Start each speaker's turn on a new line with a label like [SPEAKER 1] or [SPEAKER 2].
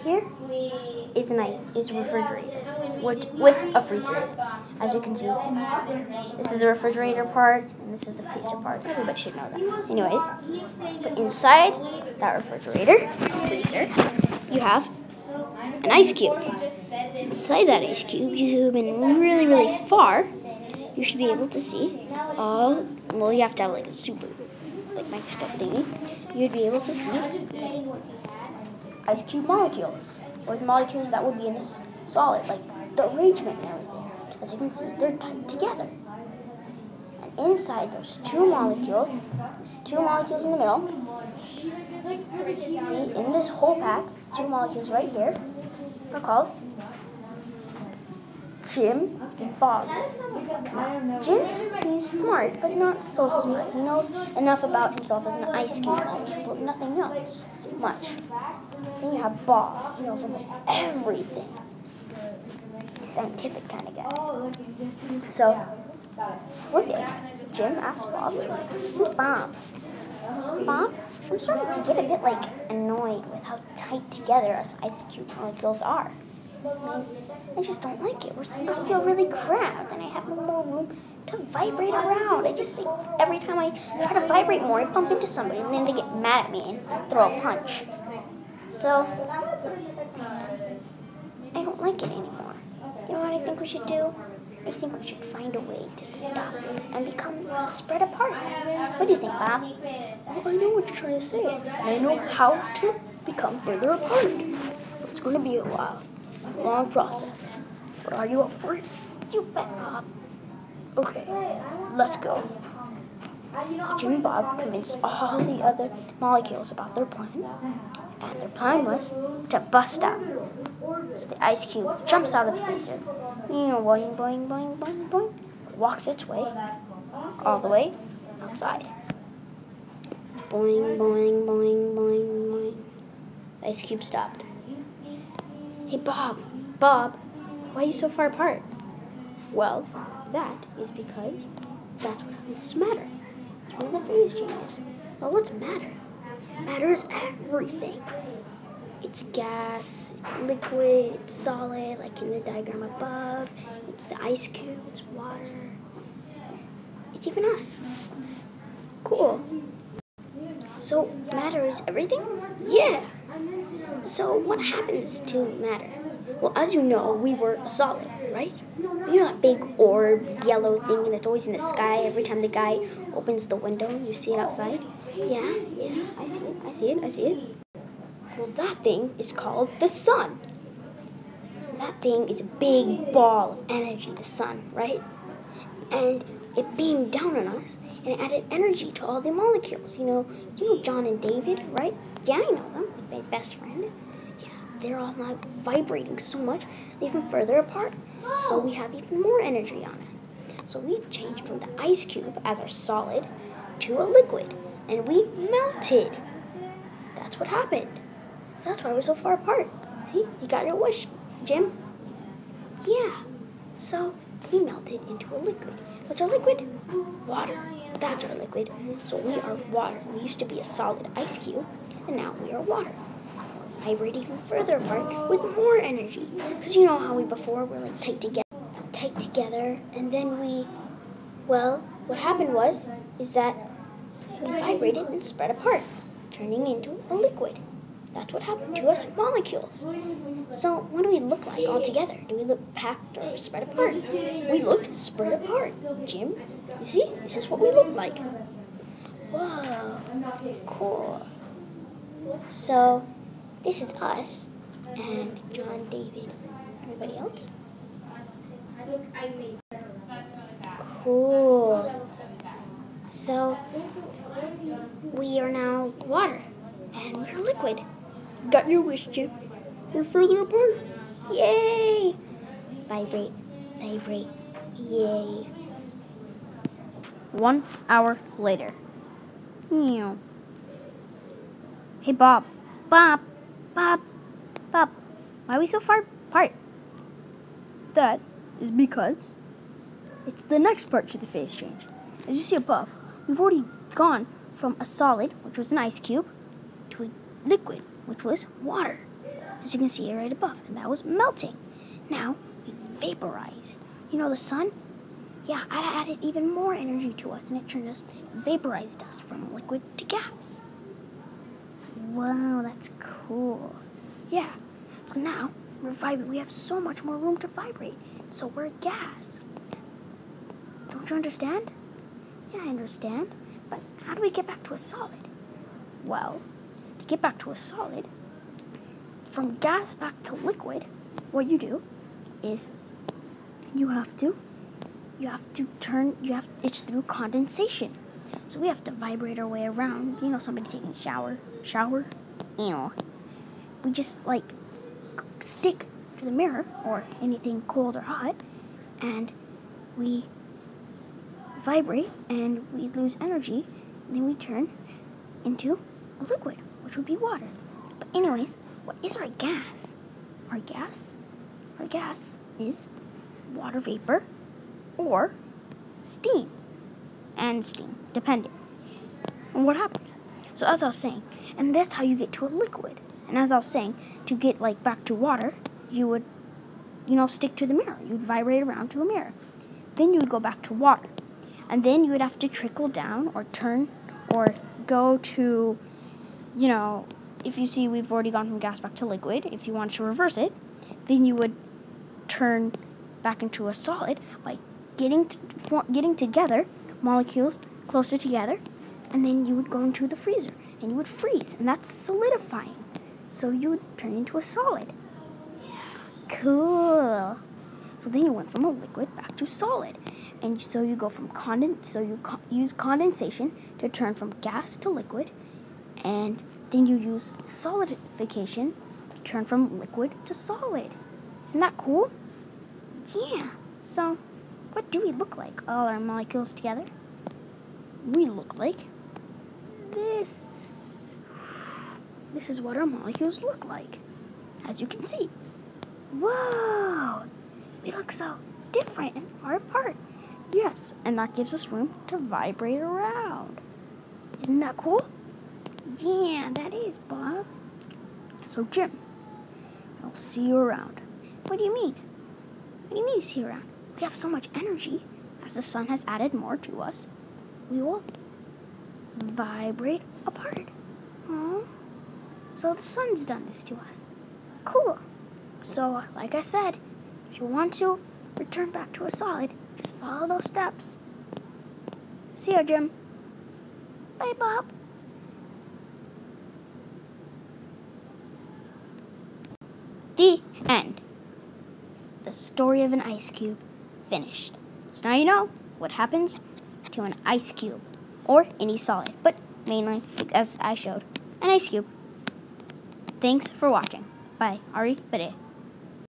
[SPEAKER 1] here is a refrigerator with a freezer. As you can see, this is the refrigerator part, and this is the freezer part. Everybody should know that. Anyways, but inside that refrigerator, freezer, you have an ice cube. Inside that ice cube, you zoom in really, really far, you should be able to see all, well, you have to have like a super, like microscope thingy. You'd be able to see ice cube molecules, or the molecules that would be in a solid, like the arrangement and everything. As you can see, they're tight together. And inside those two molecules, there's two molecules in the middle. See, in this whole pack, two molecules right here are called Jim and Bob. Now, Jim, he's smart, but not so smart. He knows enough about himself as an ice cube molecule, but nothing else much. Then you have Bob. He knows almost everything. Scientific kind of guy. So, one day, Jim asked Bob, Bob, I'm starting to get a bit, annoyed with how tight together us ice cube molecules are. I just don't like it. I feel really cramped, and I have no more room to vibrate around. I just think every time I try to vibrate more, I bump into somebody, and then they get mad at me and throw a punch. So, I don't like it anymore. You know what I think we should do? I think we should find a way to stop this and become spread apart. What do you think, Bob? Well, I know what you're trying to say, and I know how to become further apart. It's going to be a while. Long process. But are you up for it? You bet, Bob. Okay, let's go. So Jim and Bob convinced all the other molecules about their plan, and their plan was to bust out. So the ice cube jumps out of the freezer, boing, boing, boing, boing, boing, walks its way all the way outside. Boing, boing, boing, boing, boing. The ice cube stopped. Hey, Bob, why are you so far apart? Well, that is because that's what happens to matter. It's one of the phase changes. Well, what's matter? Matter is everything. It's gas, it's liquid, it's solid, like in the diagram above. It's the ice cube, it's water. It's even us. Cool. So, matter is everything? Yeah. So, what happens to matter? Well, as you know, we were a solid, right? You know that big orb, yellow thing that's always in the sky every time the guy opens the window, you see it outside? Yeah, I see it. Well, that thing is called the sun. That thing is a big ball of energy, the sun, right? And it beamed down on us, and it added energy to all the molecules. You know John and David, right? Yeah, I know them, like my best friend. Yeah, they're all now vibrating so much, they're even further apart. So we have even more energy on us. So we've changed from the ice cube as our solid to a liquid, and we melted. That's what happened. That's why we're so far apart. See, you got your wish, Jim. Yeah. So we melted into a liquid. What's our liquid? Water. That's our liquid. So we are water. We used to be a solid ice cube, and now we are water. We're vibrating even further apart with more energy. Because you know how we before were tight together, and then what happened is that we vibrated and spread apart, turning into a liquid. That's what happened to us molecules. So what do we look like all together? Do we look packed or spread apart? We look spread apart. Jim, you see? This is what we look like. Whoa, cool. So this is us and John, David, everybody else. Cool. So we are now water and we're liquid. Got your wish, Jim. We're further apart. Yay! Vibrate, vibrate, yay. 1 hour later. Meow. Hey, Bob. Bob. Why are we so far apart? That is because it's the next part to the phase change. As you see above, we've already gone from a solid, which was an ice cube, to a liquid, which was water. as you can see right above, and that was melting. Now we vaporize. You know the sun? Yeah, I added even more energy to us, and it turned us vaporized us from liquid to gas. Wow, that's cool. Yeah, so now we have so much more room to vibrate, so we're gas. Don't you understand? Yeah, I understand, but how do we get back to a solid? Well, to get back to a solid, from gas back to liquid, what you do is it's through condensation. So we have to vibrate our way around. You know, somebody taking a shower. Ew. We just like stick to the mirror or anything cold or hot, and we vibrate and we lose energy, and then we turn into a liquid, which would be water. But anyways, what is our gas? Our gas is water vapor or steam, and steam, depending on what happens. So as I was saying, and that's how you get to a liquid. And as I was saying, to get like back to water, you would, stick to the mirror. You'd vibrate around to a mirror. Then you would go back to water. And then you would have to trickle down or turn or go to, if you see we've already gone from gas back to liquid, if you wanted to reverse it, then you would turn back into a solid by getting together, molecules closer together, and then you would go into the freezer and you would freeze, and that's solidifying. So you would turn into a solid. Cool. So then you went from a liquid back to solid. And so you go from use condensation to turn from gas to liquid, and then you use solidification to turn from liquid to solid. Isn't that cool? Yeah. So what do we look like? All our molecules together? We look like this. This is what our molecules look like, as you can see. Whoa! We look so different and far apart. Yes, and that gives us room to vibrate around. Isn't that cool? Yeah, that is, Bob. So, Jim, I'll see you around. What do you mean? What do you mean see you around? We have so much energy. As the sun has added more to us, we will vibrate apart. Oh, so the sun's done this to us. Cool. So, like I said, if you want to return back to a solid, just follow those steps. See ya, Jim. Bye, Bob. The end. The story of an ice cube finished. So now you know what happens to an ice cube, or any solid, but mainly, as I showed, an ice cube. Thanks for watching. Bye, Arye.